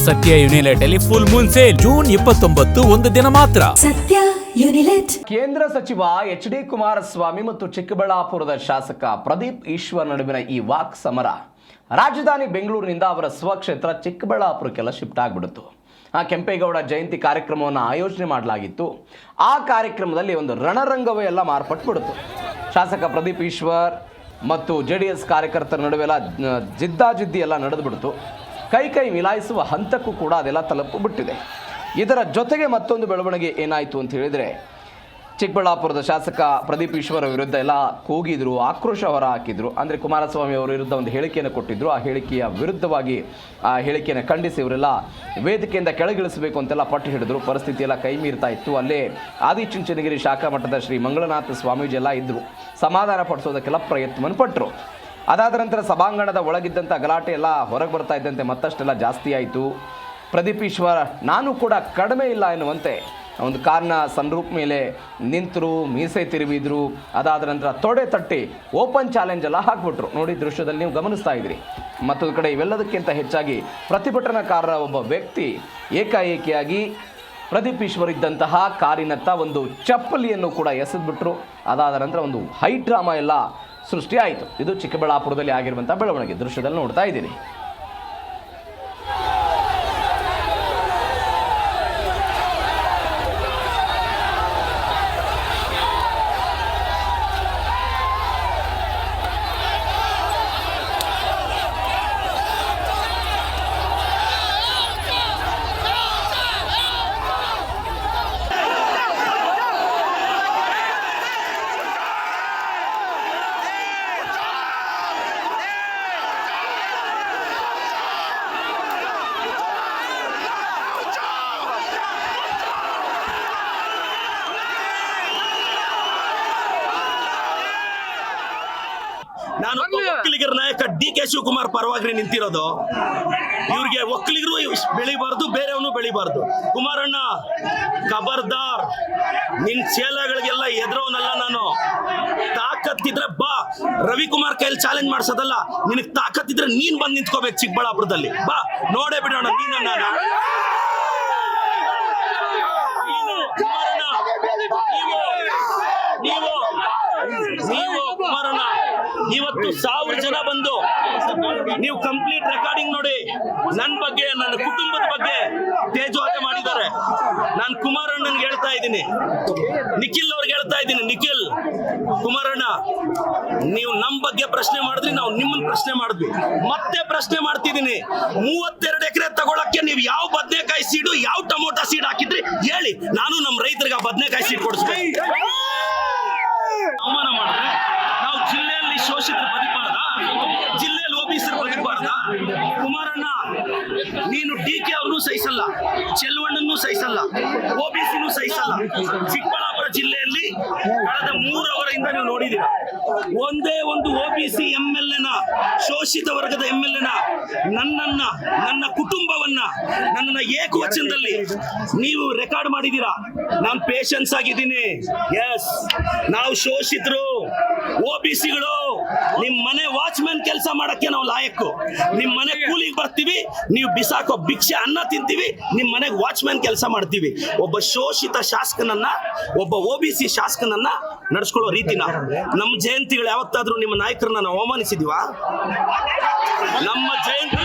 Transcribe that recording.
ಸತ್ಯ ಯುನಿಲೆಟ್ ಅಲ್ಲಿ full Moon sale June 29 ಒಂದು ದಿನ ಮಾತ್ರ. ಸತ್ಯ ಯುನಿಲೆಟ್. ಕೇಂದ್ರ ಸಚಿವ ಎಚ್.ಡಿ. ಕುಮಾರಸ್ವಾಮಿ ಮತ್ತು ಚಿಕ್ಕಬಳ್ಳಾಪುರದ ಶಾಸಕ ಪ್ರದೀಪ್ ಈಶ್ವರ್ ನಡುವಿನ ಈ ವಾಕ್ ಸಮರ ರಾಜಧಾನಿ ಬೆಂಗಳೂರಿನಿಂದ ಅವರ ಸ್ವಕ್ಷೇತ್ರ ಚಿಕ್ಕಬಳ್ಳಾಪುರಕ್ಕೆಲ್ಲ ಶಿಫ್ಟ್ ಆಗಿಬಿಡ್ತು. ಕೆಂಪೇಗೌಡ ಜಯಂತಿ ಕಾರ್ಯಕ್ರಮವನ್ನು ಆಯೋಜನೆ ಮಾಡಲಾಗಿತ್ತು. ಆ ಕಾರ್ಯಕ್ರಮದಲ್ಲಿ ಒಂದು ರಣರಂಗವೇ ಎಲ್ಲ ಮಾರ್ಪಟ್ಬಿಡ್ತು. ಶಾಸಕ ಪ್ರದೀಪ್ ಈಶ್ವರ್ ಮತ್ತು JDS ಕಾರ್ಯಕರ್ತರ ನಡುವೆಲ್ಲ ಜಿದ್ದಾಜಿದ್ದಿ ಎಲ್ಲ ನಡೆದುಬಿಡ್ತು. ಕೈ ಮಿಲಾಯಿಸುವ ಹಂತಕ್ಕೂ ಕೂಡ ಅದೆಲ್ಲ ತಲುಪಿಬಿಟ್ಟಿದೆ. ಇದರ ಜೊತೆಗೆ ಮತ್ತೊಂದು ಬೆಳವಣಿಗೆ ಏನಾಯಿತು ಅಂತ ಹೇಳಿದರೆ, ಚಿಕ್ಕಬಳ್ಳಾಪುರದ ಶಾಸಕ ಪ್ರದೀಪ್ ಈಶ್ವರ್ ವಿರುದ್ಧ ಎಲ್ಲ ಕೂಗಿದ್ರು, ಆಕ್ರೋಶ ಹೊರ ಹಾಕಿದ್ರು. ಅಂದರೆ ಕುಮಾರಸ್ವಾಮಿ ಅವರ ವಿರುದ್ಧ ಒಂದು ಹೇಳಿಕೆಯನ್ನು ಕೊಟ್ಟಿದ್ದರು. ಆ ಹೇಳಿಕೆಯ ವಿರುದ್ಧವಾಗಿ ಆ ಹೇಳಿಕೆಯನ್ನು ಖಂಡಿಸಿ ಇವರೆಲ್ಲ ವೇದಿಕೆಯಿಂದ ಕೆಳಗಿಳಿಸಬೇಕು ಅಂತೆಲ್ಲ ಪಟ್ಟು ಹಿಡಿದ್ರು. ಪರಿಸ್ಥಿತಿ ಎಲ್ಲ ಕೈ ಮೀರ್ತಾ ಇತ್ತು. ಅಲ್ಲೇ ಆದಿಚುಂಚನಗಿರಿ ಶಾಖಾ ಮಠದ ಶ್ರೀ ಮಂಗಳನಾಥ ಸ್ವಾಮೀಜಿ ಎಲ್ಲ ಇದ್ದರು. ಸಮಾಧಾನ ಪಡಿಸೋದಕ್ಕೆಲ್ಲ ಪ್ರಯತ್ನವನ್ನು ಪಟ್ಟರು. ಅದಾದ ನಂತರ ಸಭಾಂಗಣದ ಒಳಗಿದ್ದಂಥ ಗಲಾಟೆ ಎಲ್ಲ ಹೊರಗೆ ಬರ್ತಾ ಇದ್ದಂತೆ ಮತ್ತಷ್ಟೆಲ್ಲ ಜಾಸ್ತಿ ಆಯಿತು. ಪ್ರದೀಪ್ ಈಶ್ವರ್ ನಾನು ಕೂಡ ಕಡಿಮೆ ಇಲ್ಲ ಎನ್ನುವಂತೆ ಒಂದು ಕಾರ್ನ ಸನ್ರೂಪ್ ಮೇಲೆ ನಿಂತರು, ಮೀಸೆ ತಿರುವಿದ್ರು. ಅದಾದ ನಂತರ ತೊಡೆ ತಟ್ಟಿ ಓಪನ್ ಚಾಲೆಂಜ್ ಎಲ್ಲ ಹಾಕ್ಬಿಟ್ರು. ನೋಡಿ, ದೃಶ್ಯದಲ್ಲಿ ನೀವು ಗಮನಿಸ್ತಾ ಇದ್ದೀರಿ. ಮತ್ತೊಂದು ಕಡೆ ಇವೆಲ್ಲದಕ್ಕಿಂತ ಹೆಚ್ಚಾಗಿ ಪ್ರತಿಭಟನಾಕಾರರ ಒಬ್ಬ ವ್ಯಕ್ತಿ ಏಕಾಏಕಿಯಾಗಿ ಪ್ರದೀಪ್ ಈಶ್ವರ್ ಇದ್ದಂತಹ ಕಾರಿನತ್ತ ಒಂದು ಚಪ್ಪಲಿಯನ್ನು ಕೂಡ ಎಸೆದ್ಬಿಟ್ರು. ಅದಾದ ನಂತರ ಒಂದು ಹೈ ಡ್ರಾಮಾ ಎಲ್ಲ ಸೃಷ್ಟಿಯಾಯಿತು. ಇದು ಚಿಕ್ಕಬಳ್ಳಾಪುರದಲ್ಲಿ ಆಗಿರುವಂಥ ಬೆಳವಣಿಗೆ ದೃಶ್ಯದಲ್ಲಿ ನೋಡ್ತಾ ಇದ್ದೀರಿ. ನಾನು ಒಕ್ಕಲಿಗರ ನಾಯಕ DK ಶಿವಕುಮಾರ್ ಪರವಾಗಿ ನಿಂತಿರೋದು. ಇವ್ರಿಗೆ ಒಕ್ಕಲಿಗರು ಬೆಳಿಬಾರ್ದು, ಬೇರೆಯವನು ಬೆಳಿಬಾರ್ದು. ಕುಮಾರಣ್ಣ ಖಬರ್ದಾರ್, ನಿನ್ ಚೇಲಗಳಿಗೆಲ್ಲ ಎದುರವನಲ್ಲ ನಾನು. ತಾಕತ್ತಿದ್ರೆ ಬಾ, ರವಿಕುಮಾರ್ ಕೈಯಲ್ಲಿ ಚಾಲೆಂಜ್ ಮಾಡ್ಸೋದಲ್ಲ. ನಿನಗೆ ತಾಕತ್ತಿದ್ರೆ ನೀನ್ ಬಂದು ನಿಂತ್ಕೋಬೇಕು ಚಿಕ್ಕಬಳ್ಳಾಪುರದಲ್ಲಿ. ಬಾ, ನೋಡೇ ಬಿಡೋಣ ನೀನು. ನೀವು ಕುಮಾರಣ್ಣ ಇವತ್ತು 1000 ಜನ ಬಂದು ನೀವು ಕಂಪ್ಲೀಟ್ ರೆಕಾರ್ಡಿಂಗ್ ನೋಡಿ. ನನ್ನ ಬಗ್ಗೆ, ನನ್ನ ಕುಟುಂಬದ ಬಗ್ಗೆ ತೇಜೋವಧೆ ಮಾಡಿದ್ದಾರೆ. ನಾನು ಕುಮಾರಣ್ಣನ್ಗೆ ಹೇಳ್ತಾ ಇದ್ದೀನಿ, ನಿಖಿಲ್ ಅವ್ರಿಗೆ ಹೇಳ್ತಾ ಇದ್ದೀನಿ, ನಿಖಿಲ್, ಕುಮಾರಣ್ಣ ನೀವು ನಮ್ಮ ಬಗ್ಗೆ ಪ್ರಶ್ನೆ ಮಾಡಿದ್ರಿ, ನಾವು ನಿಮ್ಮನ್ನ ಪ್ರಶ್ನೆ ಮಾಡಿದ್ವಿ. ಮತ್ತೆ ಪ್ರಶ್ನೆ ಮಾಡ್ತಿದ್ದೀನಿ, 32 ಎಕರೆ ತಗೊಳಕ್ಕೆ ನೀವು ಯಾವ ಬದನೆಕಾಯಿ ಸೀಡು, ಯಾವ ಟೊಮೊಟೊ ಸೀಡ್ ಹಾಕಿದ್ರಿ ಹೇಳಿ. ನಾನು ನಮ್ಮ ರೈತರಿಗೆ ಆ ಬದನೆಕಾಯಿ ಸೀಡ್ ಕೊಡಿಸ್ಬೇಕು. ಅವಮಾನ ಮಾಡಿದ್ರೆ ನಾವು ಜಿಲ್ಲೆಯಲ್ಲಿ ಶೋಷಿತರು ಬದುಕಬಾರ್ದ? ಜಿಲ್ಲೆಯಲ್ಲಿ OBCರು ಬದುಕಬಾರ್ದ? ಕುಮಾರಣ್ಣ, ನೀನು DK ಅವ್ರನ್ನೂ ಸಹಿಸಲ್ಲ, ಚೆಲುವಣ್ಣನೂ ಸಹಿಸಲ್ಲ, OBCನೂ ಸಹಿಸಲ್ಲ. ಚಿಕ್ಕಬಳ್ಳಾಪುರ ಜಿಲ್ಲೆಯಲ್ಲಿ ಕಳೆದ 3 ಅವರಿಂದ ನೀವು ನೋಡಿದ್ದೀರಾ, ಒಂದೇ ಒಂದು OBC MLA ನ, ಶೋಷಿತ ವರ್ಗದ MLA ನ, ನನ್ನ ಕುಟುಂಬವನ್ನ, ನನ್ನನ್ನ ಏಕವಚನದಲ್ಲಿ ನೀವು ರೆಕಾರ್ಡ್ ಮಾಡಿದ್ದೀರಾ. ನಾನು ಪೇಷನ್ಸ್ ಆಗಿದ್ದೀನಿ. ಎಸ್, ನಾವು ಶೋಷಿತರು, OBCಗಳು. ನಿಮ್ ಮನೆ ವಾಚ್ಮ್ಯಾನ್ ಕೆಲಸ ಮಾಡಕ್ಕೆ ನಾವು ಲಾಯಕ್ಕು. ನಿಮ್ ಮನೆ ಕೂಲಿಗೆ ಬರ್ತೀವಿ, ನೀವು ಬಿಸಾಕೋ ಭಿಕ್ಷೆ ಅನ್ನ ತಿಂತೀವಿ, ನಿಮ್ ಮನೆಗೆ ವಾಚ್ಮ್ಯಾನ್ ಕೆಲಸ ಮಾಡ್ತೀವಿ. ಒಬ್ಬ ಶೋಷಿತ ಶಾಸಕನನ್ನ, ಒಬ್ಬ OBC ಶಾಸಕನನ್ನ ನಡೆಸ್ಕೊಳ್ಳೋ ರೀತಿನ ನಮ್ಮ ಜಯಂತಿಗಳು ಯಾವತ್ತಾದ್ರೂ ನಿಮ್ಮ ನಾಯಕರನ್ನ ನಾವು ಅವಮಾನಿಸಿದೀವ? ನಮ್ಮ ಜಯಂತಿ